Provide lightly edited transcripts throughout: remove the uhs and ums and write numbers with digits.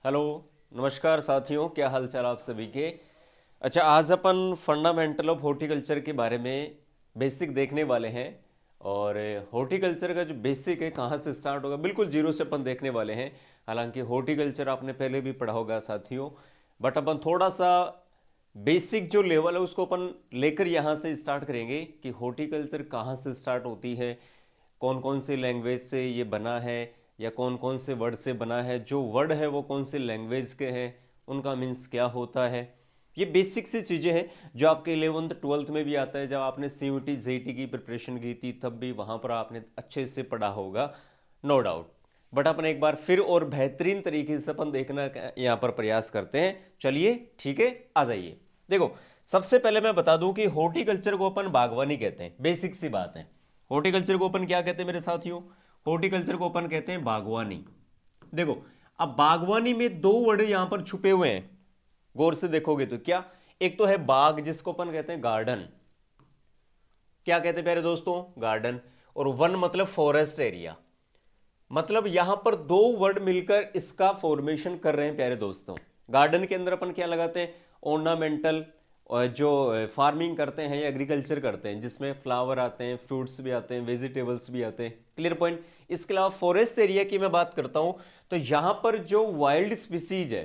Hello, नमस्कार साथियों, क्या हाल चाल आप सभी के। अच्छा, आज अपन फंडामेंटल ऑफ हॉर्टिकल्चर के बारे में बेसिक देखने वाले हैं। और हॉर्टिकल्चर का जो बेसिक है कहाँ से स्टार्ट होगा, बिल्कुल जीरो से अपन देखने वाले हैं। हालांकि हॉर्टिकल्चर आपने पहले भी पढ़ा होगा साथियों, बट अपन थोड़ा सा बेसिक जो लेवल है उसको अपन लेकर यहाँ से स्टार्ट करेंगे कि हॉर्टिकल्चर कहाँ से स्टार्ट होती है, कौन कौन से लैंग्वेज से ये बना है, या कौन कौन से वर्ड से बना है, जो वर्ड है वो कौन से लैंग्वेज के हैं, उनका मीन्स क्या होता है। ये बेसिक सी चीज़ें हैं जो आपके 11th 12th में भी आता है। जब आपने CUT JET की प्रिपरेशन की थी तब भी वहाँ पर आपने अच्छे से पढ़ा होगा, नो डाउट। बट अपन एक बार फिर और बेहतरीन तरीके से अपन देखना यहाँ पर प्रयास करते हैं। चलिए ठीक है, आ जाइए। देखो, सबसे पहले मैं बता दूं कि हॉर्टिकल्चर को अपन बागवानी कहते हैं। बेसिक सी बात है, हॉर्टिकल्चर को अपन क्या कहते हैं मेरे साथियों? हॉर्टिकल्चर को अपन कहते हैं बागवानी। देखो, अब बागवानी में दो वर्ड यहां पर छुपे हुए हैं, गौर से देखोगे तो क्या। एक तो है बाग, जिसको अपन कहते हैं गार्डन। क्या कहते हैं प्यारे दोस्तों? गार्डन। और वन मतलब फॉरेस्ट एरिया। मतलब यहां पर दो वर्ड मिलकर इसका फॉर्मेशन कर रहे हैं प्यारे दोस्तों। गार्डन के अंदर अपन क्या लगाते हैं? ऑर्नामेंटल। और जो फार्मिंग करते हैं या एग्रीकल्चर करते हैं, जिसमें फ्लावर आते हैं, फ्रूट्स भी आते हैं, वेजिटेबल्स भी आते हैं। Clear point. इसके अलावा फॉरेस्ट एरिया की मैं बात करता हूं तो यहां पर जो वाइल्ड स्पीसीज है,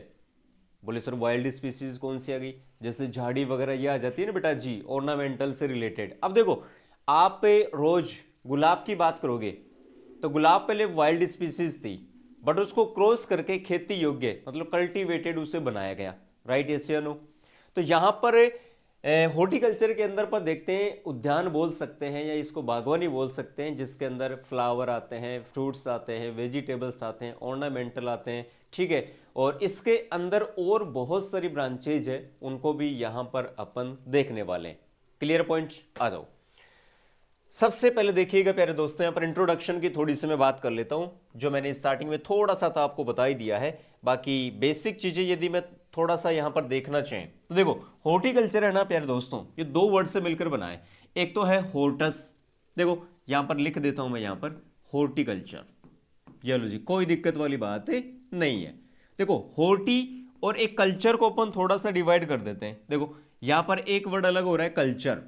बोले सर वाइल्ड स्पीसीज कौन सी आ गई? जैसे झाड़ी वगैरह ये आ जाती है ना बेटा जी, ऑर्नामेंटल से रिलेटेड। अब देखो, आप रोज गुलाब की बात करोगे तो गुलाब पहले वाइल्ड स्पीसीज थी, बट उसको क्रॉस करके खेती योग्य मतलब कल्टीवेटेड उसे बनाया गया। राइट, यस या नो? तो यहां पर हॉर्टिकल्चर के अंदर पर देखते हैं, उद्यान बोल सकते हैं या इसको बागवानी बोल सकते हैं, जिसके अंदर फ्लावर आते हैं, फ्रूट्स आते हैं, वेजिटेबल्स आते हैं, ऑर्नामेंटल आते हैं। ठीक है, और इसके अंदर और बहुत सारी ब्रांचेज है, उनको भी यहां पर अपन देखने वाले हैं। क्लियर पॉइंट, आ जाओ। सबसे पहले देखिएगा प्यारे दोस्तों, यहाँ पर इंट्रोडक्शन की थोड़ी सी मैं बात कर लेता हूँ, जो मैंने स्टार्टिंग में थोड़ा सा था आपको बता ही दिया है। बाकी बेसिक चीजें यदि मैं थोड़ा सा यहाँ पर देखना चाहें तो देखो, हॉर्टिकल्चर है ना प्यारे दोस्तों, ये दो वर्ड से मिलकर बना है। एक तो है हॉर्टस। देखो यहाँ पर लिख देता हूं मैं, यहाँ पर हॉर्टिकल्चर। ये लो जी, कोई दिक्कत वाली बात नहीं है। देखो, हॉर्टी और एक कल्चर को अपन थोड़ा सा डिवाइड कर देते हैं। देखो यहां पर एक वर्ड अलग हो रहा है, कल्चर।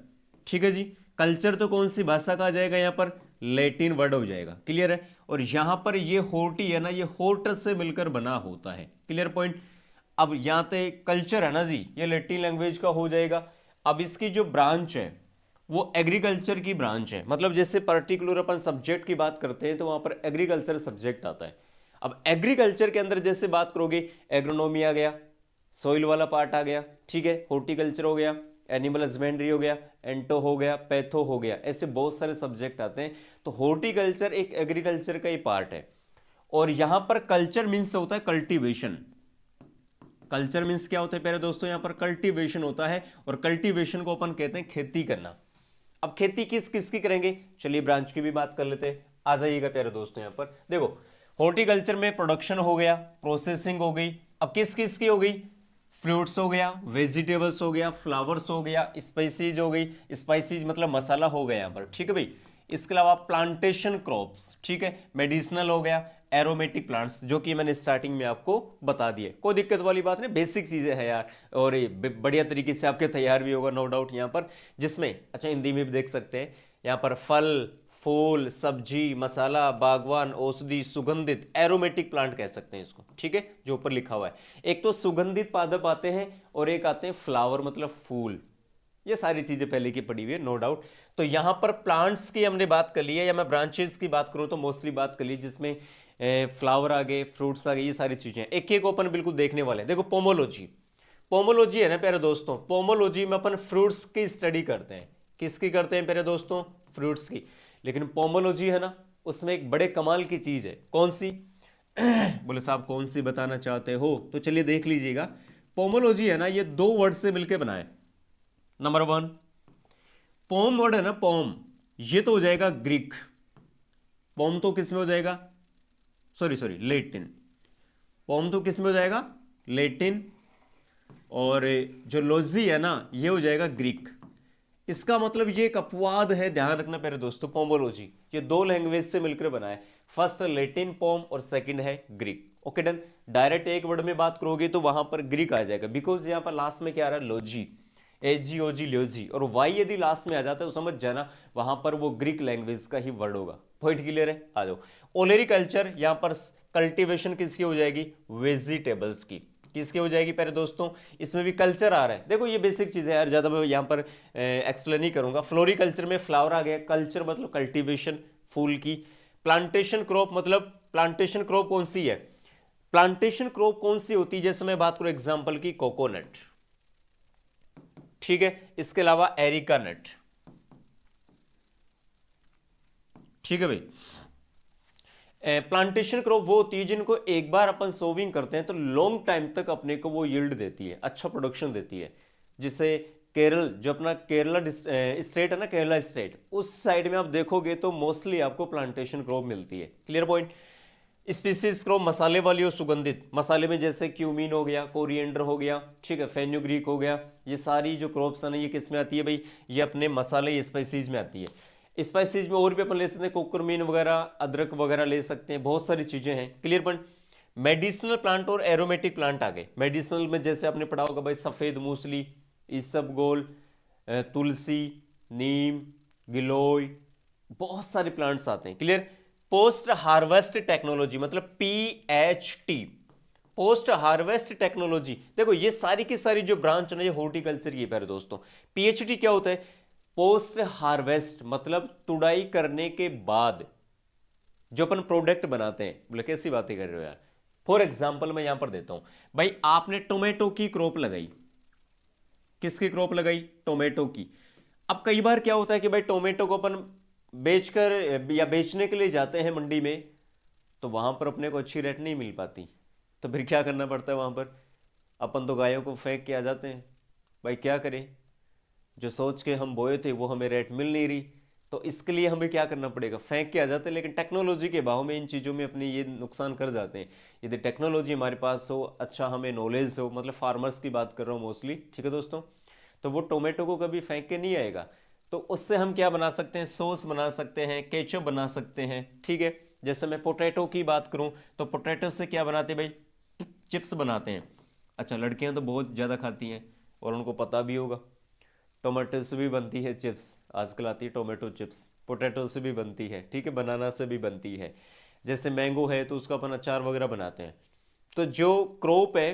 ठीक है जी, कल्चर तो कौन सी भाषा का आ जाएगा? यहां पर लैटिन वर्ड हो जाएगा। क्लियर है? और यहां पर ये हॉर्टी है ना, ये हॉर्टस से मिलकर बना होता है। Clear point. अब यहां पे कल्चर है ना जी, ये लैटिन लैंग्वेज का हो जाएगा। अब इसकी जो ब्रांच है वो एग्रीकल्चर की ब्रांच है। मतलब जैसे पर्टिकुलर अपन सब्जेक्ट की बात करते हैं तो वहां पर एग्रीकल्चर सब्जेक्ट आता है। अब एग्रीकल्चर के अंदर जैसे बात करोगे, एग्रोनॉमी आ गया, सॉइल वाला पार्ट आ गया। ठीक है, हॉर्टिकल्चर हो गया, एनिमल हस्बेंड्री हो गया, एंटो हो गया, पैथो हो गया, ऐसे बहुत सारे सब्जेक्ट आते हैं। तो हॉर्टिकल्चर एक एग्रीकल्चर का ही पार्ट है। और यहां पर कल्चर मीन्स होता है कल्टीवेशन। कल्चर मीन्स क्या होता है प्यारे दोस्तों? यहां पर कल्टीवेशन होता है, और कल्टीवेशन को अपन कहते हैं खेती करना। अब खेती किस किस की करेंगे, चलिए ब्रांच की भी बात कर लेते हैं। आ जाइएगा प्यारे दोस्तों, यहां पर देखो, हॉर्टिकल्चर में प्रोडक्शन हो गया, प्रोसेसिंग हो गई। अब किस किस की हो गई? फ्रूट्स हो गया, वेजिटेबल्स हो गया, फ्लावर्स हो गया, स्पाइसीज हो गई। स्पाइसीज मतलब मसाला हो गया यहाँ पर। ठीक है भाई। इसके अलावा प्लांटेशन क्रॉप्स, ठीक है, मेडिसिनल हो गया, एरोमेटिक प्लांट्स, जो कि मैंने स्टार्टिंग में आपको बता दिए। कोई दिक्कत वाली बात नहीं, बेसिक चीजें हैं यार, और ये बढ़िया तरीके से आपके तैयार भी होगा नो डाउट यहाँ पर। जिसमें अच्छा हिंदी में भी देख सकते हैं, यहाँ पर फल, फूल, सब्जी, मसाला, बागवान, औषधि, सुगंधित, एरोमेटिक प्लांट कह सकते हैं इसको। ठीक है, जो ऊपर लिखा हुआ है। एक तो सुगंधित पादप आते हैं, और एक आते हैं फ्लावर मतलब फूल। ये सारी चीजें पहले की पड़ी हुई है नो डाउट। तो यहां पर प्लांट्स की हमने बात कर ली है, या मैं ब्रांचेस की बात करूं तो मोस्टली बात कर ली, जिसमें फ्लावर आ गए, फ्रूट्स आ गए, ये सारी चीजें एक एक ओपन बिल्कुल देखने वाले हैं। देखो पोमोलॉजी, पोमोलॉजी है ना प्यारे दोस्तों, पोमोलॉजी में अपन फ्रूट्स की स्टडी करते हैं। किसकी करते हैं प्यारे दोस्तों? फ्रूट्स की। लेकिन पोमोलॉजी है ना, उसमें एक बड़े कमाल की चीज है, कौन सी? बोले साहब कौन सी बताना चाहते हो, तो चलिए देख लीजिएगा। पोमोलॉजी है ना, ये दो वर्ड से मिलकर बना है। नंबर वन, पोम वर्ड है ना, पोम, ये तो हो जाएगा ग्रीक। पोम तो किस में हो जाएगा? Sorry sorry, Latin. पोम तो किस में हो जाएगा? लेटिन। और जो लॉजी है ना, ये हो जाएगा ग्रीक। इसका मतलब ये एक अपवाद है, ध्यान रखना मेरे दोस्तों। पोमोलॉजी ये दो लैंग्वेज से मिलकर बना है, फर्स्ट लेटिन पोम और सेकंड है ग्रीक। Okay done. डायरेक्ट एक वर्ड में बात करोगे तो वहां पर ग्रीक आ जाएगा, बिकॉज यहाँ पर लास्ट में क्या आ रहा है, लोजी, एजीओजी ल्योजी, और वाई यदि लास्ट में आ जाता है तो समझ जाना वहां पर वो ग्रीक लैंग्वेज का ही वर्ड होगा। पॉइंट क्लियर है, आ जाओ। ओलेरी कल्चर, यहां पर कल्टीवेशन किसकी हो जाएगी, वेजिटेबल्स की। किसकी हो जाएगी प्यारे दोस्तों, इसमें भी कल्चर आ रहा है। देखो ये बेसिक चीजें यार, ज्यादा मैं यहाँ पर एक्सप्लेन नहीं करूंगा। फ्लोरिकल्चर में फ्लावर आ गया, कल्चर मतलब कल्टीवेशन फूल की। प्लांटेशन क्रॉप मतलब प्लांटेशन क्रॉप कौन सी है, प्लांटेशन क्रॉप कौन सी होती है, जैसे मैं बात करूं एग्जांपल की कोकोनट, ठीक है, इसके अलावा एरिका नट, ठीक है भाई। प्लांटेशन क्रॉप वो होती है जिनको एक बार अपन सोविंग करते हैं तो लॉन्ग टाइम तक अपने को वो यील्ड देती है, अच्छा प्रोडक्शन देती है। जिसे केरल, जो अपना केरला स्टेट है ना, केरला स्टेट, उस साइड में आप देखोगे तो मोस्टली आपको प्लांटेशन क्रॉप मिलती है। Clear point. स्पीसीज क्रॉप मसाले वाली और सुगंधित, मसाले में जैसे क्यूमीन हो गया, कोरिएंडर हो गया, ठीक है, फेन्यूग्रीक हो गया, ये सारी जो क्रॉप्स है ना, ये किस में आती है भाई, ये अपने मसाले स्पाइसीज में आती है। स्पाइसीज में और भी अपन ले सकते हैं, कोकुरमीन वगैरह, अदरक वगैरह ले सकते हैं, बहुत सारी चीजें हैं। Clear point. मेडिसिनल प्लांट और एरोमेटिक प्लांट आ गए। मेडिसिनल में जैसे आपने पढ़ा होगा भाई, सफेद मूसली, इसबगोल, तुलसी, नीम, गिलोय, बहुत सारे प्लांट्स आते हैं। क्लियर। पोस्ट हार्वेस्ट टेक्नोलॉजी मतलब PHT, पोस्ट हार्वेस्ट टेक्नोलॉजी। देखो ये सारी की सारी जो ब्रांच है ना, ये हॉर्टिकल्चर की है प्यारे दोस्तों। PHT क्या होता है, पोस्ट हार्वेस्ट मतलब तुड़ाई करने के बाद जो अपन प्रोडक्ट बनाते हैं। बोले कैसी बातें कर रहे हो यार, फॉर एग्जाम्पल मैं यहां पर देता हूं भाई, आपने टोमेटो की क्रॉप लगाई, किसकी क्रॉप लगाई, टोमेटो की। अब कई बार क्या होता है कि भाई टोमेटो को अपन बेचकर या बेचने के लिए जाते हैं मंडी में, तो वहां पर अपने को अच्छी रेट नहीं मिल पाती, तो फिर क्या करना पड़ता है, वहां पर अपन तो गायों को फेंक के आ जाते हैं। भाई क्या करें, जो सोच के हम बोए थे वो हमें रेट मिल नहीं रही, तो इसके लिए हमें क्या करना पड़ेगा, फेंक के आ जाते हैं। लेकिन टेक्नोलॉजी के भाव में इन चीज़ों में अपनी ये नुकसान कर जाते हैं। यदि टेक्नोलॉजी हमारे पास हो, अच्छा हमें नॉलेज हो, मतलब फार्मर्स की बात कर रहा हूँ मोस्टली, ठीक है दोस्तों, तो वो टोमेटो को कभी फेंक के नहीं आएगा। तो उससे हम क्या बना सकते हैं, सॉस बना सकते हैं, केचप बना सकते हैं, ठीक है। जैसे मैं पोटैटो की बात करूं तो पोटैटो से क्या बनाते हैं भाई, चिप्स बनाते हैं। अच्छा, लड़कियां तो बहुत ज़्यादा खाती हैं और उनको पता भी होगा, टोमेटो से भी बनती है चिप्स, आजकल आती है टोमेटो चिप्स, पोटैटो से भी बनती है, ठीक है, बनाना से भी बनती है। जैसे मैंगो है तो उसका अपन अचार वगैरह बनाते हैं। तो जो क्रॉप है,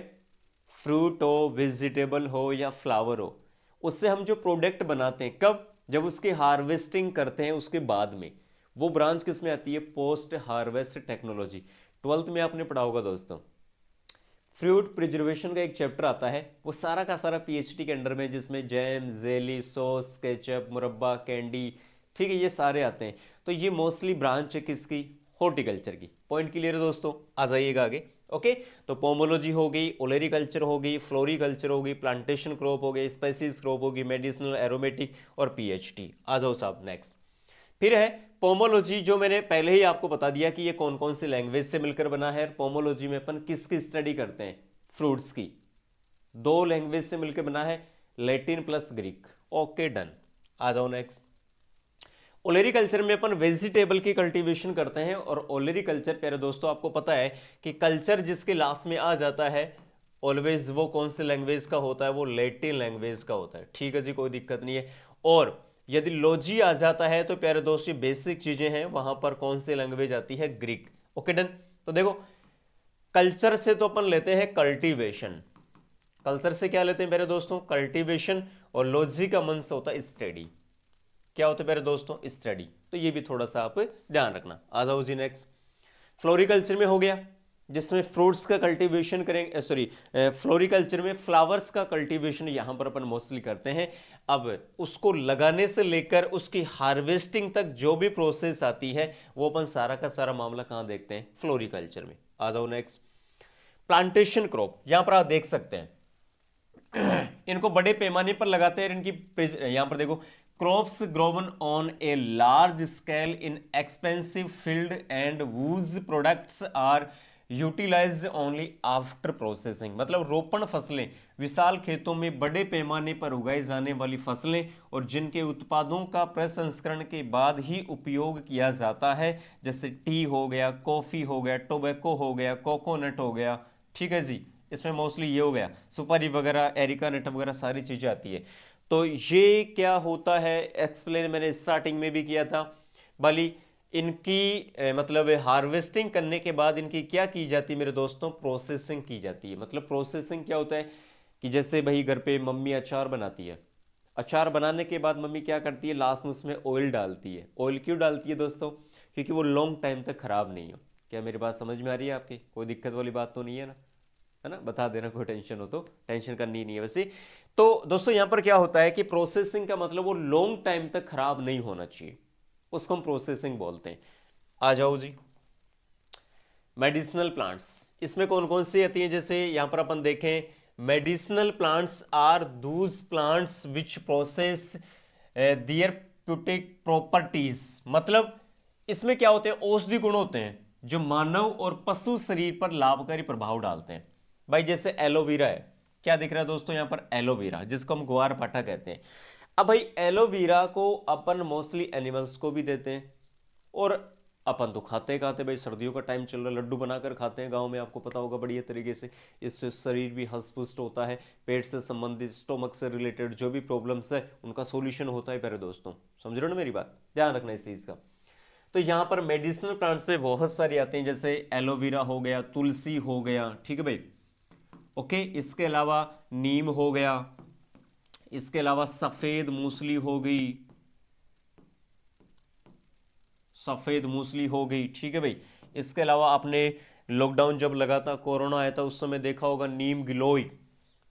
फ्रूट हो, वेजिटेबल हो या फ्लावर हो, उससे हम जो प्रोडक्ट बनाते हैं, कब, जब उसकी हार्वेस्टिंग करते हैं उसके बाद में, वो ब्रांच किस में आती है, पोस्ट हार्वेस्ट टेक्नोलॉजी। ट्वेल्थ में आपने पढ़ा होगा दोस्तों, फ्रूट प्रिजर्वेशन का एक चैप्टर आता है, वो सारा का सारा PHT के अंडर में, जिसमें जैम, जेली, सॉस, केचप, मुरब्बा, कैंडी, ठीक है, ये सारे आते हैं। तो ये मोस्टली ब्रांच है किसकी, हॉर्टिकल्चर की। पॉइंट क्लियर है दोस्तों, आ जाइएगा आगे। ओके, तो पोमोलॉजी हो गई, ओलेरिकल्चर हो गई, फ्लोरिकल्चर हो गई, प्लांटेशन क्रॉप हो गई, स्पाइसीज क्रॉप होगी, मेडिसिनल, एरोमेटिक और PHT। आ जाओ साहब नेक्स्ट। फिर है पोमोलॉजी, जो मैंने पहले ही आपको बता दिया कि ये कौन कौन सी लैंग्वेज से मिलकर बना है। पोमोलॉजी में अपन किसकी स्टडी करते हैं, फ्रूट्स की। दो लैंग्वेज से मिलकर बना है, Latin plus Greek. Okay done, आ जाओ नेक्स्ट। ओलेरिकल्चर में अपन वेजिटेबल की कल्टीवेशन करते हैं, और ओलेरिकल्चर प्यारे दोस्तों आपको पता है कि कल्चर जिसके लास्ट में आ जाता है ऑलवेज वो कौन से लैंग्वेज का होता है, वो लैटिन लैंग्वेज का होता है। ठीक है जी, कोई दिक्कत नहीं है। और यदि लॉजी आ जाता है तो प्यारे दोस्तों बेसिक चीजें हैं, वहां पर कौन सी लैंग्वेज आती है, ग्रीक। Okay done. तो देखो कल्चर से तो अपन लेते हैं कल्टीवेशन, कल्चर से क्या लेते हैं मेरे दोस्तों, कल्टीवेशन, और लॉजी का मंस होता है स्टडी। क्या होता है मेरे दोस्तों, स्टडी। तो ये भी थोड़ा सा आप ध्यान रखना। आ जाओ जी नेक्स्ट। फ्लोरिकल्चर में हो गया, जिसमें फ्रूट्स का कल्टीवेशन करेंगे, सॉरी, फ्लोरिकल्चर में फ्लावर्स का कल्टीवेशन यहां पर अपन मोस्टली करते हैं। अब उसको लगाने से लेकर उसकी हार्वेस्टिंग तक जो भी प्रोसेस आती है, वो अपन सारा का सारा मामला कहां देखते हैं, फ्लोरिकल्चर में। आ जाओ नेक्स्ट। प्लांटेशन क्रॉप, यहां पर आप देख सकते हैं इनको बड़े पैमाने पर लगाते हैं। इनकी यहां पर देखो, crops grown on a large scale in expensive field and whose products are utilise only after processing, मतलब रोपण फसलें, विशाल खेतों में बड़े पैमाने पर उगाई जाने वाली फसलें और जिनके उत्पादों का प्रसंस्करण के बाद ही उपयोग किया जाता है, जैसे टी हो गया, कॉफी हो गया, टोबैको हो गया, कोकोनट हो गया। ठीक है जी, इसमें मोस्टली ये हो गया, सुपारी वगैरह, एरिका नट वगैरह सारी चीजें आती है। तो ये क्या होता है, एक्सप्लेन मैंने स्टार्टिंग में भी किया था भली। इनकी मतलब हार्वेस्टिंग करने के बाद इनकी क्या की जाती है मेरे दोस्तों, प्रोसेसिंग की जाती है। मतलब प्रोसेसिंग क्या होता है कि जैसे भाई घर पे मम्मी अचार बनाती है, अचार बनाने के बाद मम्मी क्या करती है, लास्ट में उसमें ऑयल डालती है। ऑयल क्यों डालती है दोस्तों, क्योंकि वो लॉन्ग टाइम तक खराब नहीं हो। क्या मेरी बात समझ में आ रही है आपकी, कोई दिक्कत वाली बात तो नहीं है ना, है ना, बता देना कोई टेंशन हो तो, टेंशन करनी नहीं है वैसे। तो दोस्तों यहां पर क्या होता है कि प्रोसेसिंग का मतलब वो लॉन्ग टाइम तक खराब नहीं होना चाहिए, उसको हम प्रोसेसिंग बोलते हैं। आ जाओ जी, मेडिसिनल प्लांट्स, इसमें कौन कौन सी आती हैं, जैसे यहां पर अपन देखें, medicinal plants are those plants which process therapeutic properties, मतलब इसमें क्या होते हैं, औषधि गुण होते हैं जो मानव और पशु शरीर पर लाभकारी प्रभाव डालते हैं। भाई जैसे एलोवेरा है, क्या दिख रहा है दोस्तों यहाँ पर, एलोवेरा जिसको हम ग्वार पाठा कहते हैं। अब भाई एलोवेरा को अपन मोस्टली एनिमल्स को भी देते हैं और अपन तो खाते भाई, सर्दियों का टाइम चल रहा है, लड्डू बनाकर खाते हैं गांव में, आपको पता होगा बढ़िया तरीके से। इससे शरीर भी हष्ट पुष्ट होता है, पेट से संबंधित, स्टोमक से रिलेटेड जो भी प्रॉब्लम्स है उनका सोल्यूशन होता है प्यारे दोस्तों। समझ रहे हो ना मेरी बात, ध्यान रखना इस चीज़ का। तो यहाँ पर मेडिसिनल प्लांट्स में बहुत सारी आते हैं, जैसे एलोवेरा हो गया, तुलसी हो गया, ठीक है भाई, ओके। इसके अलावा नीम हो गया, इसके अलावा सफेद मूसली हो गई, सफेद मूसली हो गई, ठीक है भाई। इसके अलावा आपने लॉकडाउन जब लगा था, कोरोना आया था, उस समय देखा होगा नीम गिलोय,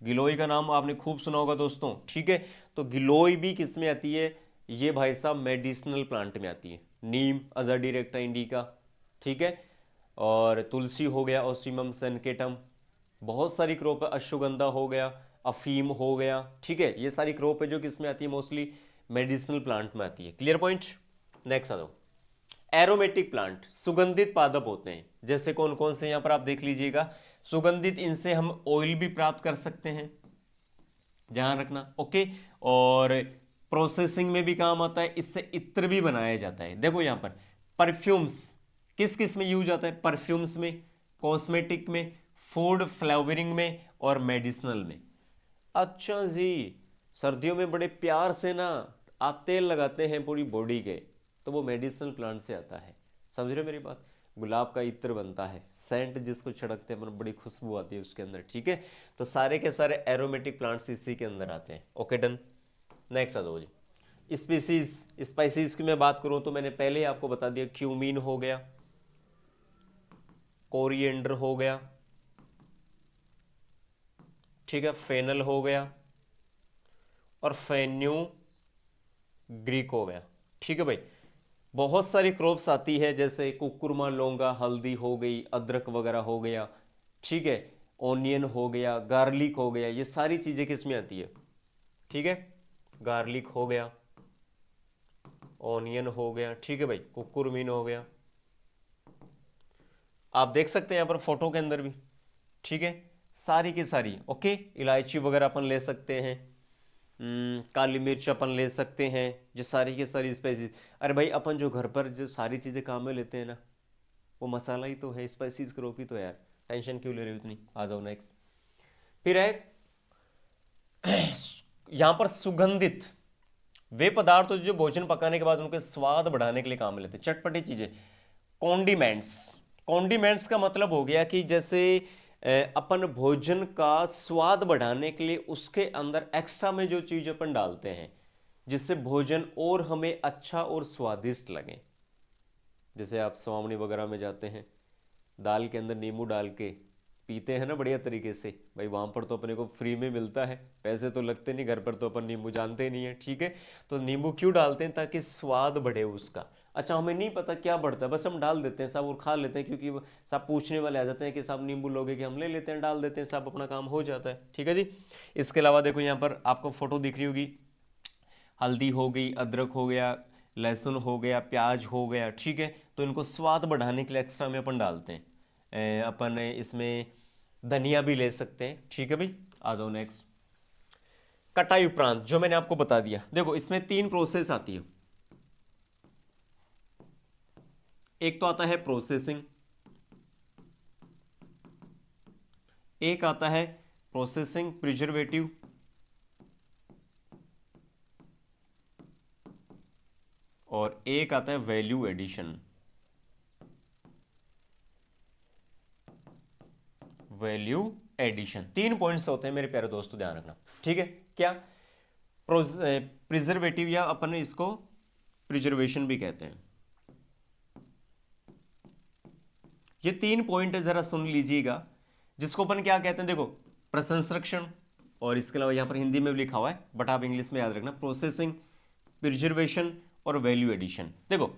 गिलोय का नाम आपने खूब सुना होगा दोस्तों, ठीक है। तो गिलोय भी किस में आती है, ये भाई साहब मेडिसिनल प्लांट में आती है। नीम अज़र डायरेक्टा इंडिका, ठीक है। और तुलसी हो गया, ओसिमम सनकेटम, बहुत सारी क्रॉप है, अश्वगंधा हो गया, अफीम हो गया, ठीक है। ये सारी क्रॉप है जो किस में आती है, मोस्टली मेडिसिनल प्लांट में आती है। Clear point. नेक्स्ट आ जाओ, एरोमेटिक प्लांट, सुगंधित पादप होते हैं, जैसे कौन कौन से यहां पर आप देख लीजिएगा, सुगंधित, इनसे हम ऑयल भी प्राप्त कर सकते हैं, ध्यान रखना, ओके। और प्रोसेसिंग में भी काम आता है, इससे इत्र भी बनाया जाता है। देखो यहां पर परफ्यूम्स किस किस में यूज आता है, परफ्यूम्स में, कॉस्मेटिक में, फूड फ्लेवरिंग में और मेडिसिनल में। अच्छा जी, सर्दियों में बड़े प्यार से ना आप तेल लगाते हैं पूरी बॉडी के, तो वो मेडिसिनल प्लांट से आता है। समझ रहे हो मेरी बात, गुलाब का इत्र बनता है, सेंट जिसको छिड़कते हैं मतलब बड़ी खुशबू आती है उसके अंदर, ठीक है। तो सारे के सारे एरोमेटिक प्लांट्स इसी के अंदर आते हैं, ओके डन। नेक्स्ट आ जाओ जी, स्पीसीज, स्पाइसीज की मैं बात करूं तो मैंने पहले ही आपको बता दिया, क्यूमीन हो गया, कोरिएंडर हो गया, ठीक है, फेनल हो गया और फेन्यू ग्रीक हो गया, ठीक है भाई। बहुत सारी क्रॉप्स आती है, जैसे कुकुरमा, लौंगा, हल्दी हो गई, अदरक वगैरह हो गया, ठीक है, ओनियन हो गया, गार्लिक हो गया, ये सारी चीजें किसमें आती है, ठीक है। गार्लिक हो गया, ओनियन हो गया, ठीक है भाई, कुकुरमीन हो गया, आप देख सकते हैं यहां पर फोटो के अंदर भी, ठीक है, सारी की सारी, ओके। इलायची वगैरह अपन ले सकते हैं, काली मिर्च अपन ले सकते हैं, ये सारी की सारी स्पाइसेस। अरे भाई अपन जो घर पर जो सारी चीज़ें काम में लेते हैं ना, वो मसाला ही तो है, स्पाइसेस क्रॉप ही तो है यार, टेंशन क्यों ले रहे हो इतनी। आ जाओ नेक्स्ट, फिर है यहाँ पर सुगंधित वे पदार्थ जो भोजन पकाने के बाद उनके स्वाद बढ़ाने के लिए काम में लेते हैं, चटपटी चीजें, कॉन्डिमेंट्स। कॉन्डिमेंट्स का मतलब हो गया कि जैसे अपन भोजन का स्वाद बढ़ाने के लिए उसके अंदर एक्स्ट्रा में जो चीज अपन डालते हैं जिससे भोजन और हमें अच्छा और स्वादिष्ट लगे। जैसे आप स्वावणी वगैरह में जाते हैं, दाल के अंदर नींबू डाल के पीते हैं ना बढ़िया तरीके से, भाई वहाँ पर तो अपने को फ्री में मिलता है, पैसे तो लगते नहीं, घर पर तो अपन नींबू जानते ही नहीं है, ठीक है। तो नींबू क्यों डालते हैं, ताकि स्वाद बढ़े उसका। अच्छा हमें नहीं पता क्या बढ़ता है, बस हम डाल देते हैं साहब और खा लेते हैं, क्योंकि सब पूछने वाले आ जाते हैं कि साहब नींबू लोगे, कि हम ले लेते हैं, डाल देते हैं साहब, अपना काम हो जाता है, ठीक है जी। इसके अलावा देखो यहाँ पर आपको फोटो दिख रही होगी, हल्दी हो गई, अदरक हो गया, लहसुन हो गया, प्याज हो गया, ठीक है। तो इनको स्वाद बढ़ाने के लिए एक्स्ट्रा में अपन डालते हैं। अपन इसमें धनिया भी ले सकते हैं। ठीक है भाई, आ जाओ नेक्स्ट। कटाई उपरांत जो मैंने आपको बता दिया, देखो इसमें 3 प्रोसेस आती है। एक तो आता है प्रोसेसिंग, एक आता है प्रोसेसिंग प्रिजर्वेटिव, और एक आता है value addition. Value addition 3 points होते हैं मेरे प्यारे दोस्तों, ध्यान रखना। ठीक है, क्या प्रिजर्वेटिव या अपन इसको प्रिजर्वेशन भी कहते हैं। ये 3 पॉइंट है, जरा सुन लीजिएगा, जिसको अपन क्या कहते हैं, देखो प्रसंस्करण, और इसके अलावा यहां पर हिंदी में भी लिखा हुआ है बट आप इंग्लिश में याद रखना, प्रोसेसिंग, प्रिजर्वेशन और वैल्यू एडिशन। देखो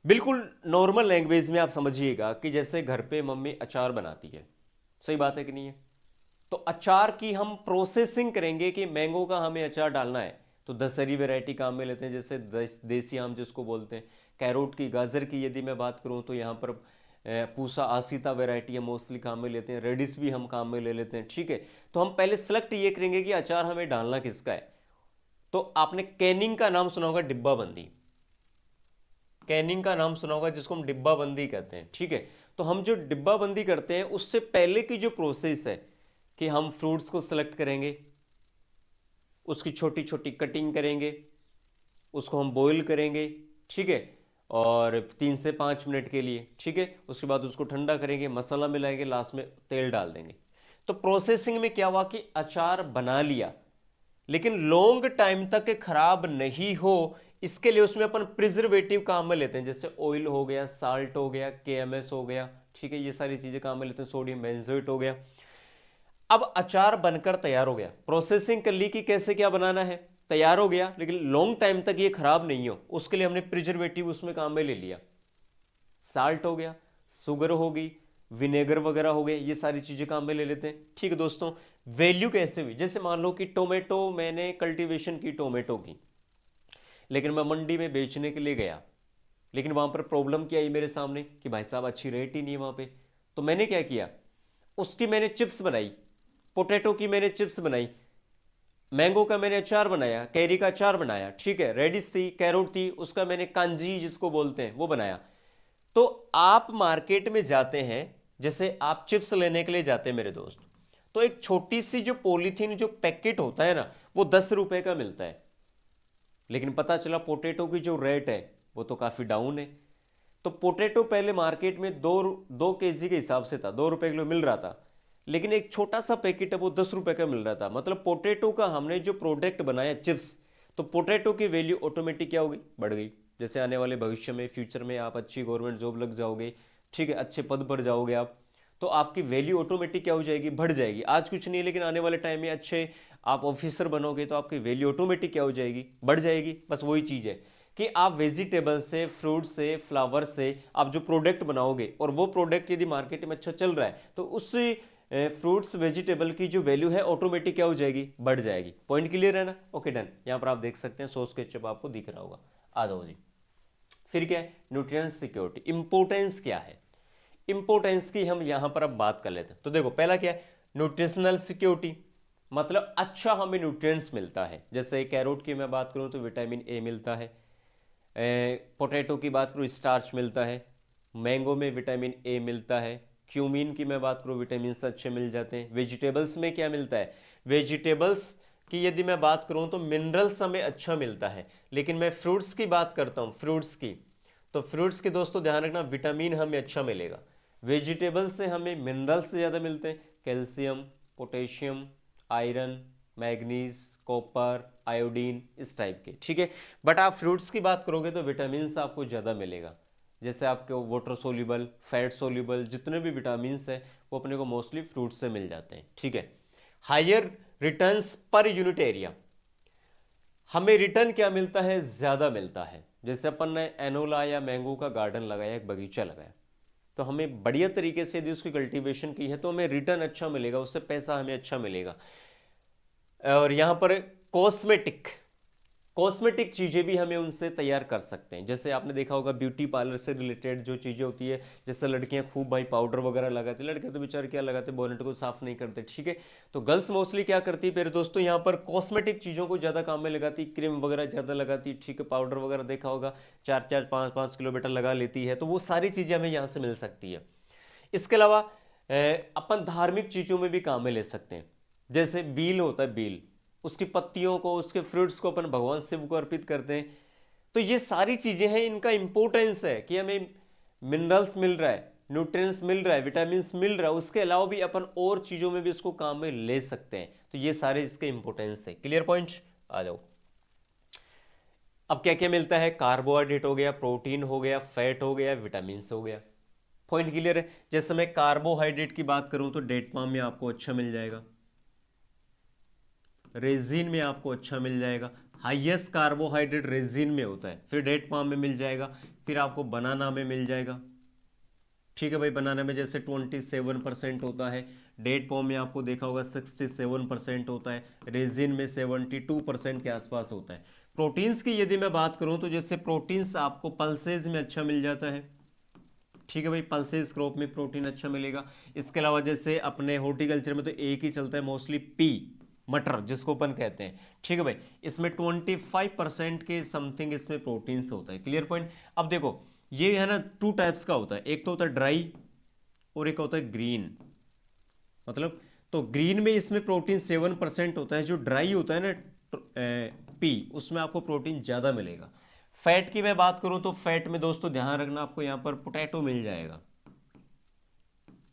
बिल्कुल नॉर्मल लैंग्वेज में आप समझिएगा कि जैसे घर पे मम्मी अचार बनाती है, सही बात है कि नहीं है, तो अचार की हम प्रोसेसिंग करेंगे कि मैंगो का हमें अचार डालना है तो दशहरी वैरायटी काम में लेते हैं, जैसे देसी आम जिसको बोलते हैं। कैरोट की, गाजर की यदि मैं बात करूं तो यहाँ पर पूसा आसिता वैरायटी हम मोस्टली काम में लेते हैं, रेडिस भी हम काम में ले लेते हैं। ठीक है, तो हम पहले सेलेक्ट ये करेंगे कि अचार हमें डालना किसका है। तो आपने कैनिंग का नाम सुना होगा, डिब्बाबंदी, कैनिंग का नाम सुना होगा जिसको हम डिब्बाबंदी कहते हैं। ठीक है, तो हम जो डिब्बाबंदी करते हैं उससे पहले की जो प्रोसेस है कि हम फ्रूट्स को सेलेक्ट करेंगे, उसकी छोटी छोटी कटिंग करेंगे, उसको हम बॉईल करेंगे। ठीक है, और 3 से 5 मिनट के लिए। ठीक है, उसके बाद उसको ठंडा करेंगे, मसाला मिलाएंगे, लास्ट में तेल डाल देंगे। तो प्रोसेसिंग में क्या हुआ कि अचार बना लिया, लेकिन लॉन्ग टाइम तक खराब नहीं हो इसके लिए उसमें अपन प्रिजर्वेटिव काम में लेते हैं, जैसे ऑयल हो गया, साल्ट हो गया, केएमएस हो गया। ठीक है, ये सारी चीजें काम में लेते हैं, सोडियम बेंजोएट हो गया। अब अचार बनकर तैयार हो गया, प्रोसेसिंग कर ली कि कैसे क्या बनाना है, तैयार हो गया, लेकिन लॉन्ग टाइम तक ये खराब नहीं हो उसके लिए हमने प्रिजर्वेटिव उसमें काम में ले लिया। साल्ट हो गया, शुगर हो गई, विनेगर वगैरह हो गए, ये सारी चीजें काम में ले लेते हैं। ठीक है दोस्तों, वैल्यू कैसे हुई, जैसे मान लो कि टोमेटो, मैंने कल्टीवेशन की टोमेटो की, लेकिन मैं मंडी में बेचने के लिए गया, लेकिन वहां पर प्रॉब्लम क्या आई मेरे सामने कि भाई साहब अच्छी रेट ही नहीं है वहां पे। तो मैंने क्या किया, उसकी मैंने चिप्स बनाई, पोटैटो की मैंने चिप्स बनाई, मैंगो का मैंने अचार बनाया, कैरी का अचार बनाया। ठीक है, रेडिश थी, कैरोट थी, उसका मैंने कांजी जिसको बोलते हैं वो बनाया। तो आप मार्केट में जाते हैं, जैसे आप चिप्स लेने के लिए जाते हैं मेरे दोस्त, तो एक छोटी सी जो पॉलीथीन जो पैकेट होता है ना, वो 10 रुपए का मिलता है, लेकिन पता चला पोटैटो की जो रेट है वो तो काफी डाउन है। तो पोटैटो पहले मार्केट में 2 केजी के हिसाब से था, 2 रुपए किलो मिल रहा था, लेकिन एक छोटा सा पैकेट है वो 10 रुपए का मिल रहा था। मतलब पोटैटो का हमने जो प्रोडक्ट बनाया चिप्स, तो पोटैटो की वैल्यू ऑटोमेटिक क्या हो गई, बढ़ गई। जैसे आने वाले भविष्य में, फ्यूचर में आप अच्छी गवर्नमेंट जॉब लग जाओगे, ठीक है, अच्छे पद पर जाओगे आप, तो आपकी वैल्यू ऑटोमेटिक क्या हो जाएगी, बढ़ जाएगी। आज कुछ नहीं है, लेकिन आने वाले टाइम में अच्छे आप ऑफिसर बनोगे तो आपकी वैल्यू ऑटोमेटिक क्या हो जाएगी, बढ़ जाएगी। बस वही चीज़ है कि आप वेजिटेबल से, फ्रूट से, फ्लावर से आप जो प्रोडक्ट बनाओगे, और वो प्रोडक्ट यदि मार्केट में अच्छा चल रहा है, तो उस फ्रूट्स वेजिटेबल की जो वैल्यू है ऑटोमेटिक क्या हो जाएगी, बढ़ जाएगी। पॉइंट क्लियर है ना? Okay done. यहाँ पर आप देख सकते हैं सॉस केचप आपको दिख रहा होगा। आ जाओ जी। फिर क्या है, न्यूट्रिएंट्स सिक्योरिटी, इंपोर्टेंस क्या है, इंपोर्टेंस की हम यहां पर अब बात कर लेते हैं। तो देखो पहला क्या है, न्यूट्रिशनल सिक्योरिटी, मतलब अच्छा हमें न्यूट्रिएंट्स मिलता है। जैसे कैरोट की मैं बात करूं तो विटामिन ए मिलता है, पोटैटो की बात करूं स्टार्च मिलता है, मैंगो में विटामिन ए मिलता है, क्यूमीन की मैं बात करूं विटामिन अच्छे मिल जाते हैं। वेजिटेबल्स में क्या मिलता है, वेजिटेबल्स की यदि मैं बात करूं तो मिनरल्स हमें अच्छा मिलता है। लेकिन मैं फ्रूट्स की बात करता हूं, फ्रूट्स की, तो फ्रूट्स के दोस्तों ध्यान रखना विटामिन हमें अच्छा मिलेगा। वेजिटेबल से हमें मिनरल्स ज़्यादा मिलते हैं, calcium, potassium, iron, manganese, copper, iodine, इस टाइप के। ठीक है, बट आप फ्रूट्स की बात करोगे तो विटामिन आपको ज़्यादा मिलेगा। जैसे आपके वाटर सोल्यूबल, फैट सोल्यूबल, जितने भी विटामिन है वो अपने को मोस्टली फ्रूट से मिल जाते हैं। ठीक है, higher returns per unit area, हमें रिटर्न क्या मिलता है, ज़्यादा मिलता है। जैसे अपन ने एनोला या मैंगो का गार्डन लगाया, एक बगीचा लगाया, तो हमें बढ़िया तरीके से यदि उसकी कल्टीवेशन की है तो हमें रिटर्न अच्छा मिलेगा, उससे पैसा हमें अच्छा मिलेगा। और यहाँ पर कॉस्मेटिक, कॉस्मेटिक चीज़ें भी हमें उनसे तैयार कर सकते हैं। जैसे आपने देखा होगा ब्यूटी पार्लर से रिलेटेड जो चीज़ें होती है, जैसे लड़कियां खूब भाई पाउडर वगैरह लगाती, लड़के तो बेचारे क्या लगाते, बोनेट को साफ नहीं करते, ठीक है। तो गर्ल्स मोस्टली क्या करती है मेरे दोस्तों, यहाँ पर कॉस्मेटिक चीज़ों को ज़्यादा काम में लगाती, क्रीम वगैरह ज़्यादा लगाती, ठीक है। पाउडर वगैरह देखा होगा 4-4 5-5 किलोमीटर लगा लेती है, तो वो सारी चीज़ें हमें यहाँ से मिल सकती है। इसके अलावा अपन धार्मिक चीज़ों में भी काम में ले सकते हैं। जैसे बील होता है, बील, उसकी पत्तियों को, उसके फ्रूट्स को अपन भगवान शिव को अर्पित करते हैं। तो ये सारी चीज़ें हैं, इनका इंपॉर्टेंस है कि हमें मिनरल्स मिल रहा है, न्यूट्रिएंट्स मिल रहा है, विटामिन्स मिल रहा है, उसके अलावा भी अपन और चीज़ों में भी इसको काम में ले सकते हैं। तो ये सारे इसके इंपॉर्टेंस है। क्लियर पॉइंट, आ जाओ। अब क्या क्या मिलता है, कार्बोहाइड्रेट हो गया, प्रोटीन हो गया, फैट हो गया, विटामिन हो गया। पॉइंट क्लियर है। जैसे मैं कार्बोहाइड्रेट की बात करूं तो डेट पाम में आपको अच्छा मिल जाएगा, रेजिन में आपको अच्छा मिल जाएगा, हाईएस्ट कार्बोहाइड्रेट रेजिन में होता है, फिर डेट पाम में मिल जाएगा, फिर आपको बनाना में मिल जाएगा, ठीक है भाई। बनाना में जैसे 27% होता है, डेट पाम में आपको देखा होगा 67% होता है, रेजिन में 72% के आसपास होता है। प्रोटीन्स की यदि मैं बात करूं तो जैसे प्रोटीन्स आपको पल्सेज में अच्छा मिल जाता है, ठीक है भाई, पल्सेस क्रॉप में प्रोटीन अच्छा मिलेगा। इसके अलावा जैसे अपने हॉर्टिकल्चर में तो एक ही चलता है मोस्टली, पी, मटर जिसको अपन कहते हैं, ठीक है भाई। इसमें 25% के समथिंग इसमें प्रोटीन्स होता है। Clear point. अब देखो ये है ना, टू टाइप्स का होता है, एक तो होता है ड्राई और एक होता है ग्रीन। मतलब तो ग्रीन में इसमें प्रोटीन 7% होता है, जो ड्राई होता है ना पी, उसमें आपको प्रोटीन ज़्यादा मिलेगा। फैट की मैं बात करूं तो फैट में दोस्तों ध्यान रखना, आपको यहां पर पोटैटो मिल जाएगा,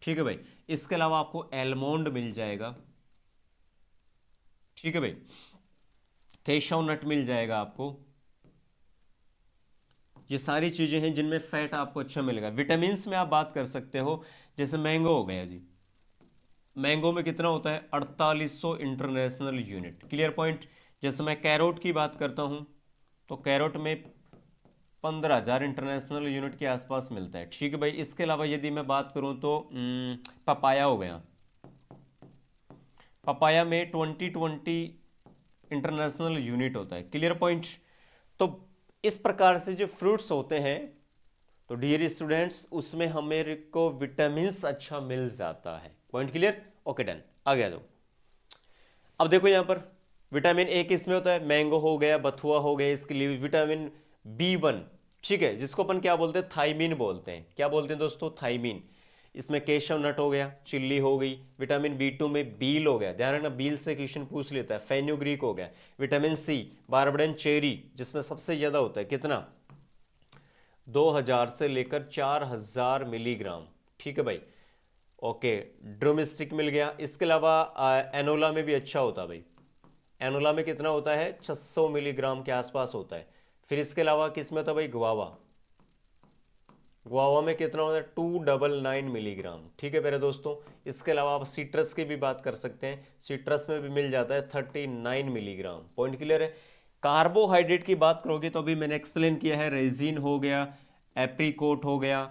ठीक है भाई। इसके अलावा आपको एलमोंड मिल जाएगा, ठीक है भाई, केशव नट मिल जाएगा आपको। ये सारी चीजें हैं जिनमें फैट आपको अच्छा मिलेगा। विटामिन में आप बात कर सकते हो, जैसे मैंगो हो गया जी, मैंगो में कितना होता है, 4800 इंटरनेशनल यूनिट। Clear point. जैसे मैं कैरोट की बात करता हूं तो कैरोट में 15,000 इंटरनेशनल यूनिट के आसपास मिलता है, ठीक है भाई। इसके अलावा यदि मैं बात करूं तो पपाया हो गया, पपाया में 2020 इंटरनेशनल यूनिट होता है। Clear point. तो इस प्रकार से जो फ्रूट्स होते हैं, तो डियर स्टूडेंट्स, उसमें हमें को विटामिन अच्छा मिल जाता है। पॉइंट क्लियर, ओके डन, आ गया। दो अब देखो यहां पर विटामिन ए किसमें होता है, मैंगो हो गया, बथुआ हो गया, इसके लिए विटामिन B1, ठीक है, जिसको अपन क्या बोलते हैं, थाइमीन बोलते हैं। क्या बोलते हैं दोस्तों, थाइमीन। इसमें केशव नट हो गया, चिल्ली हो गई। विटामिन B2 में बील हो गया, ध्यान रखना बील से क्वेश्चन पूछ लेता है। फेन्यूग्रीक हो गया। विटामिन C बारबडन चेरी, जिसमें सबसे ज्यादा होता है, कितना, 2000 से लेकर 4000 मिलीग्राम, ठीक है भाई, ओके। ड्रोमिस्टिक मिल गया। इसके अलावा एनोला में भी अच्छा होता है भाई, एनोला में कितना होता है, 600 मिलीग्राम के आसपास होता है। फिर इसके अलावा किसमें होता है भाई, गुआवा, गुआवा में कितना होता है, 299 मिलीग्राम, ठीक है मेरे दोस्तों। इसके अलावा आप सीट्रस की भी बात कर सकते हैं, सीट्रस में भी मिल जाता है 39 मिलीग्राम। पॉइंट क्लियर है। कार्बोहाइड्रेट की बात करोगे तो अभी मैंने एक्सप्लेन किया है, रेजिन हो गया, एप्रीकोट हो गया,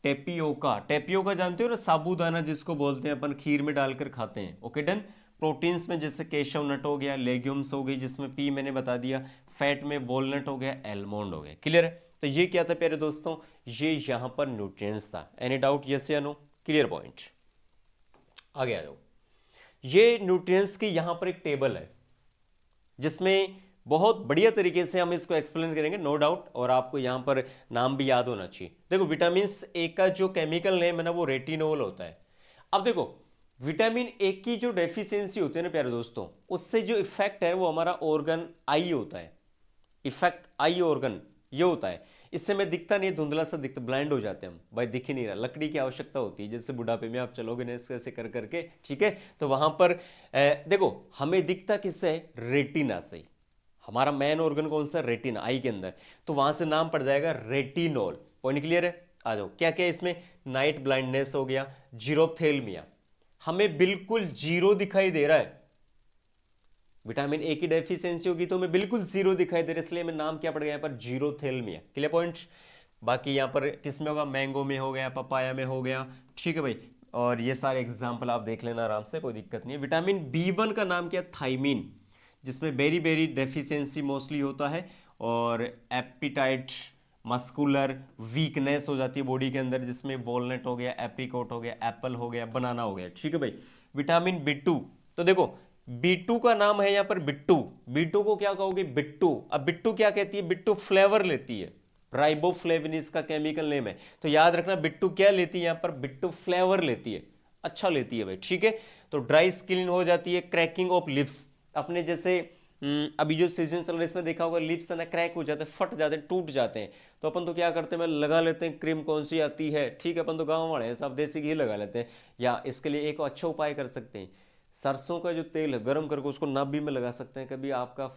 टेपियोका, टेपियोका जानते हो ना, साबूदाना जिसको बोलते हैं अपन, खीर में डालकर खाते हैं, ओके डन। प्रोटीन्स में जैसे केशव नट हो गया, लेग्यूम्स हो गई जिसमें पी मैंने बता दिया, फैट में वॉलनट हो गया, एलमोंड हो गया। क्लियर है। तो ये क्या था प्यारे दोस्तों, ये यहां पर न्यूट्रिएंट्स था। एनी डाउट, यस या नो, क्लियर पॉइंट, आगे आ जाओ। ये न्यूट्रिएंट्स की यहां पर एक टेबल है जिसमें बहुत बढ़िया तरीके से हम इसको एक्सप्लेन करेंगे, नो डाउट। और आपको यहां पर नाम भी याद होना चाहिए। देखो विटामिन ए का जो केमिकल नेम है ना, वो रेटिनोल होता है। अब देखो विटामिन ए की जो डेफिशिएंसी होती है ना प्यारे दोस्तों, उससे जो इफेक्ट है वो हमारा ऑर्गन आई होता है, इफेक्ट आई ऑर्गन ये होता है। इससे में दिखता नहीं, धुंधला सा दिखता, ब्लाइंड हो जाते हैं हम भाई, दिख ही नहीं रहा। लकड़ी की आवश्यकता होती है, जैसे बुढ़ापे में आप चलोगे ना ऐसे कर करके, ठीक है, तो वहां पर देखो हमें दिखता किससे है, रेटिना से। हमारा मेन ऑर्गन कौन सा, रेटिना, आई के अंदर, तो वहां से नाम पड़ जाएगा रेटिनोल। पॉइंट क्लियर है। आ जाओ, क्या क्या इसमें, नाइट ब्लाइंडनेस हो गया, जीरोप्थेल्मिया, हमें बिल्कुल जीरो दिखाई दे रहा है, विटामिन ए की डेफिशिएंसी होगी तो हमें बिल्कुल जीरो दिखाई दे रहा है, इसलिए हमें नाम क्या पड़ गया यहाँ पर, जीरोथेल्मिया। Clear point. बाकी यहाँ पर किस में होगा, मैंगो में हो गया, पपाया में हो गया, ठीक है भाई। और ये सारे एग्जाम्पल आप देख लेना आराम से, कोई दिक्कत नहीं है। विटामिन B1 का नाम क्या, थाइमीन, जिसमें वेरी वेरी डेफिशिएंसी मोस्टली होता है, और एपिटाइट, मस्कुलर वीकनेस हो जाती है बॉडी के अंदर, जिसमें वॉलनट हो गया, एप्रिकॉट हो गया, एप्पल हो गया, बनाना हो गया। ठीक है भाई। विटामिन B2, तो देखो B2 का नाम है यहाँ पर बिट्टू, B2 को क्या कहोगे, बिट्टू। अब बिट्टू क्या कहती है, बिट्टू फ्लेवर लेती है, राइबोफ्लेविन इसका केमिकल नेम है। तो याद रखना बिट्टू क्या लेती है यहाँ पर, बिट्टू फ्लेवर लेती है, अच्छा लेती है भाई। ठीक है। तो ड्राई स्किन हो जाती है, क्रैकिंग ऑफ लिप्स, अपने जैसे अभी जो सीजन चल रहा है इसमें देखा होगा, लिप्स है ना क्रैक हो जाते हैं, फट जाते हैं, टूट जाते हैं। तो अपन तो क्या करते हैं, मैं लगा लेते हैं क्रीम, कौन सी आती है, ठीक है, अपन तो गाँव वाले हैं, सब देसी घी लगा लेते हैं। या इसके लिए एक अच्छा उपाय कर सकते हैं, सरसों का जो तेल है गर्म करके उसको नाभि में लगा सकते हैं। कभी आपका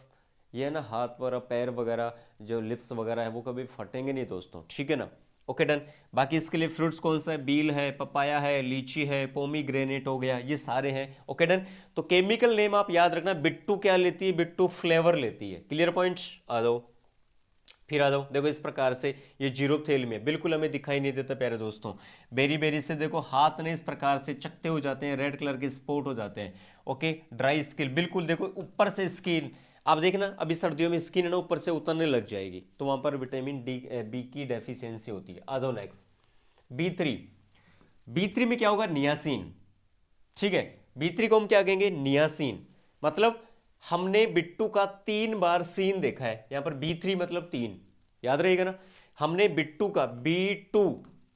ये है ना हाथ वगैरह, पैर वगैरह, जो लिप्स वगैरह है वो कभी फटेंगे नहीं दोस्तों। ठीक है ना। Okay done. बाकी इसके लिए फ्रूट्स कौन सा है, बील है, पपाया है, लीची है, पोमीग्रेनेट हो गया, ये सारे हैं। Okay done. तो केमिकल नेम आप याद रखना, बिट्टू क्या लेती है, बिट्टू फ्लेवर लेती है। Clear points. आ जाओ, फिर आ जाओ। देखो इस प्रकार से ये जीरोथेल्मिया बिल्कुल हमें दिखाई नहीं देता प्यारे दोस्तों। बेरी बेरी से देखो हाथ ने इस प्रकार से चकते हो जाते हैं, रेड कलर के स्पॉट हो जाते हैं। ओके। ड्राई स्किन, बिल्कुल देखो ऊपर से स्किन, आप देखना अभी सर्दियों में स्किन है ना ऊपर से उतरने लग जाएगी, तो वहां पर विटामिन बी की डेफिशिएंसी होती है। आ जाओ नेक्स्ट, B3। B3 में क्या होगा, नियासिन। ठीक है। B3 को हम क्या कहेंगे, नियासिन। मतलब हमने बिट्टू का 3 बार सीन देखा है, यहां पर B3 मतलब 3, याद रहेगा ना। हमने बिट्टू का B2,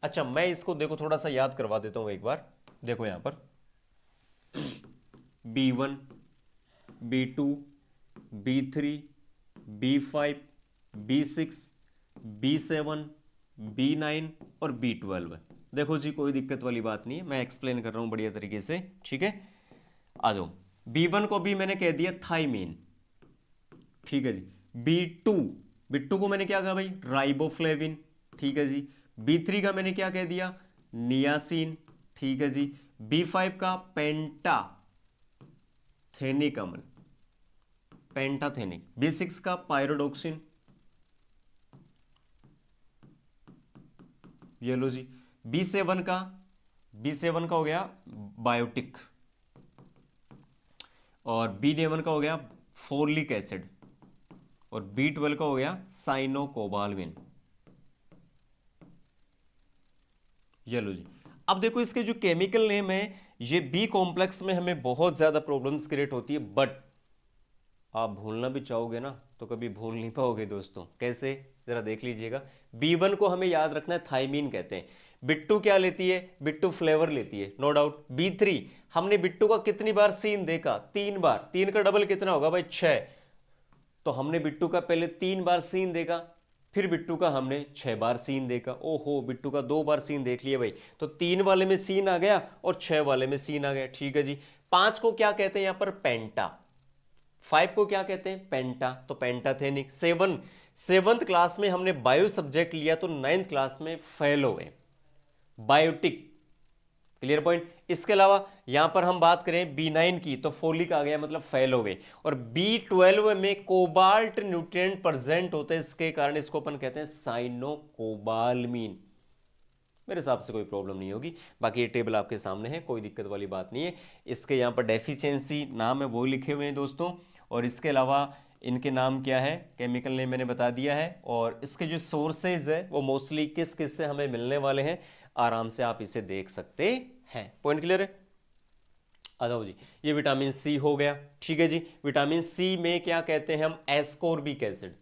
अच्छा मैं इसको देखो थोड़ा सा याद करवा देता हूं एक बार। देखो यहां पर B1, B2, B3, B5, B6, B7, B9 और B12 है। देखो जी कोई दिक्कत वाली बात नहीं है, मैं एक्सप्लेन कर रहा हूं बढ़िया तरीके से। ठीक है। आ जाओ। B1 को भी मैंने कह दिया थाइमीन। ठीक है जी। B2, B2 को मैंने क्या कहा भाई, राइबोफ्लेविन। ठीक है जी। B3 का मैंने क्या कह दिया, नियासिन। ठीक है जी। B5 का पेंटाथेनिक अम्ल, पेंटाथेनिक। B6 का पायरोडोक्सिन, ये लो जी। B7 का हो गया बायोटिक, और B11 का हो गया फोलिक एसिड, और B12 का हो गया साइनोकोबाल्मिन। ये लो जी। अब देखो इसके जो केमिकल नेम है, ये बी कॉम्प्लेक्स में हमें बहुत ज्यादा प्रॉब्लम्स क्रिएट होती है, बट आप भूलना भी चाहोगे ना तो कभी भूल नहीं पाओगे दोस्तों। कैसे, जरा देख लीजिएगा। B1 को हमें याद रखना है, थाइमीन कहते हैं। बिट्टू क्या लेती है, बिट्टू फ्लेवर लेती है, नो डाउट। B3, हमने बिट्टू का कितनी बार सीन देखा, 3 बार। 3 का डबल कितना होगा भाई, 6। तो हमने बिट्टू का पहले 3 बार सीन देखा, फिर बिट्टू का हमने 6 बार सीन देखा। ओहो, बिट्टू का 2 बार सीन देख लिया भाई, तो 3 वाले में सीन आ गया और 6 वाले में सीन आ गया। ठीक है जी। 5 को क्या कहते हैं यहां पर, पेंटा। 5 को क्या कहते हैं, पेंटा, तो पेंटाथेनिक। 7th क्लास में हमने बायो सब्जेक्ट लिया, तो 9th क्लास में फेल हो गए, बायोटिक। Clear point. इसके अलावा यहां पर हम बात करें B9 की, तो फोलिक आ गया, मतलब फेल हो गए। और B12 में कोबाल्ट न्यूट्रिएंट प्रेजेंट होते हैं, इसके कारण इसको अपन कहते हैं साइनोकोबाल्मीन। मेरे हिसाब से कोई प्रॉब्लम नहीं होगी। बाकी ये टेबल आपके सामने है, कोई दिक्कत वाली बात नहीं है। इसके यहाँ पर डेफिशिएंसी नाम है वो लिखे हुए हैं दोस्तों, और इसके अलावा इनके नाम क्या है, केमिकल नेम मैंने बता दिया है, और इसके जो सोर्सेज है वो मोस्टली किस किस से हमें मिलने वाले हैं, आराम से आप इसे देख सकते हैं। पॉइंट क्लियर है। आ जाओ जी। ये विटामिन सी हो गया। ठीक है जी। विटामिन सी में क्या कहते हैं हम, एस्कोर्बिक एसिड।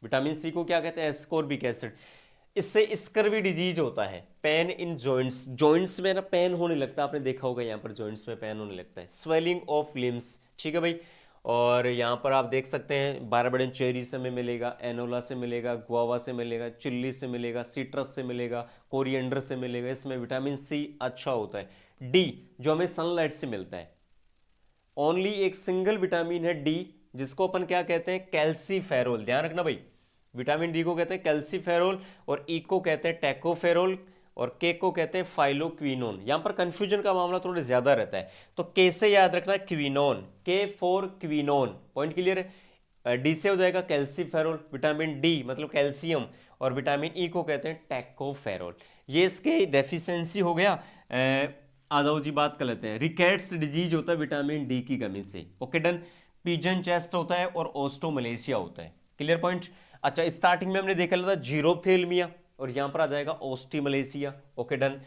विटामिन सी को क्या कहते हैं, एस्कोर्बिक एसिड। इससे स्कर्वी डिजीज होता है, पेन इन जॉइंट्स, जॉइंट्स में ना पेन होने लगता है, आपने देखा होगा यहाँ पर जॉइंट्स में पेन होने लगता है, स्वेलिंग ऑफ लिम्स। ठीक है भाई। और यहाँ पर आप देख सकते हैं बारबेडन चेरी से हमें मिलेगा, एनोला से मिलेगा, गुआवा से मिलेगा, चिल्ली से मिलेगा, सिट्रस से मिलेगा, कोरिएंडर से मिलेगा। इसमें विटामिन सी अच्छा होता है। डी, जो हमें सनलाइट से मिलता है, ओनली एक सिंगल विटामिन है डी, जिसको अपन क्या कहते हैं, कैल्सीफेरोल। ध्यान रखना भाई, विटामिन डी को कहते हैं कैल्सीफेरोल, और ई को कहते हैं टैकोफेरोल, और के को कहते हैं फाइलोक्विनोन। यहां पर कंफ्यूजन का मामला थोड़ा ज्यादा रहता है, तो के से याद रखना क्विनोन, के फॉर क्विनोन। पॉइंट क्लियर है। डी से हो जाएगा कैल्सीफेरोल, विटामिन डी मतलब कैल्शियम, और विटामिन ई को कहते हैं टैकोफेरोल। ये इसके डेफिशिएंसी हो गया। आ जाओ जी, बात कर लेते हैं। रिकेट्स डिजीज होता है विटामिन डी की कमी से। Okay done. पिजन चेस्ट होता है और ओस्टोमलेशिया होता है। Clear point. अच्छा, स्टार्टिंग में हमने देखा था जीरोप्थेल्मिया और यहां पर आ जाएगा ओस्टिमलेशिया। Okay done.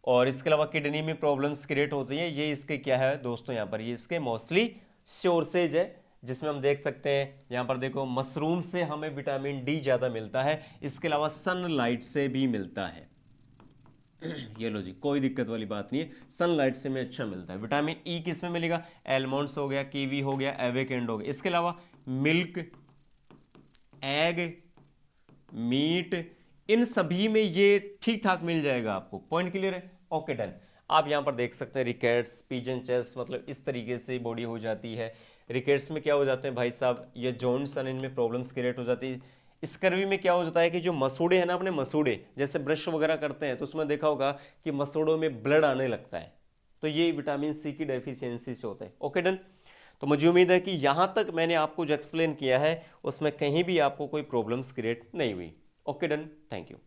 और इसके अलावा किडनी में प्रॉब्लम्स क्रिएट होती हैं, ये इसके क्या है दोस्तों, यहाँ पर ये इसके मोस्टली सोर्सेज है, जिसमें हम देख सकते हैं यहाँ पर देखो मशरूम से हमें विटामिन डी ज़्यादा मिलता है, इसके अलावा सनलाइट से भी मिलता है। ये लो जी, कोई दिक्कत वाली बात नहीं है, सनलाइट से में अच्छा मिलता है। विटामिन ई किस में मिलेगा, एलमंड्स हो गया, कीवी हो गया, एवोकेडो हो गया। इसके अलावा मिल्क, एग, मीट, इन सभी में ये ठीक ठाक मिल जाएगा आपको। पॉइंट क्लियर है। Okay done. आप यहां पर देख सकते हैं रिकेट्स, पिजन चेस्ट, मतलब इस तरीके से बॉडी हो जाती है। रिकेट्स में क्या हो जाते हैं भाई साहब, ये जॉइंट्स इनमें प्रॉब्लम्स क्रिएट हो जाती है। स्कर्वी में क्या हो जाता है कि जो मसूड़े हैं ना, अपने मसूड़े जैसे ब्रश वगैरह करते हैं तो उसमें देखा होगा कि मसूड़ों में ब्लड आने लगता है, तो ये विटामिन सी की डेफिशिएंसी से होता है। Okay done. तो मुझे उम्मीद है कि यहां तक मैंने आपको जो एक्सप्लेन किया है उसमें कहीं भी आपको कोई प्रॉब्लम्स क्रिएट नहीं हुई। Okay done, thank you.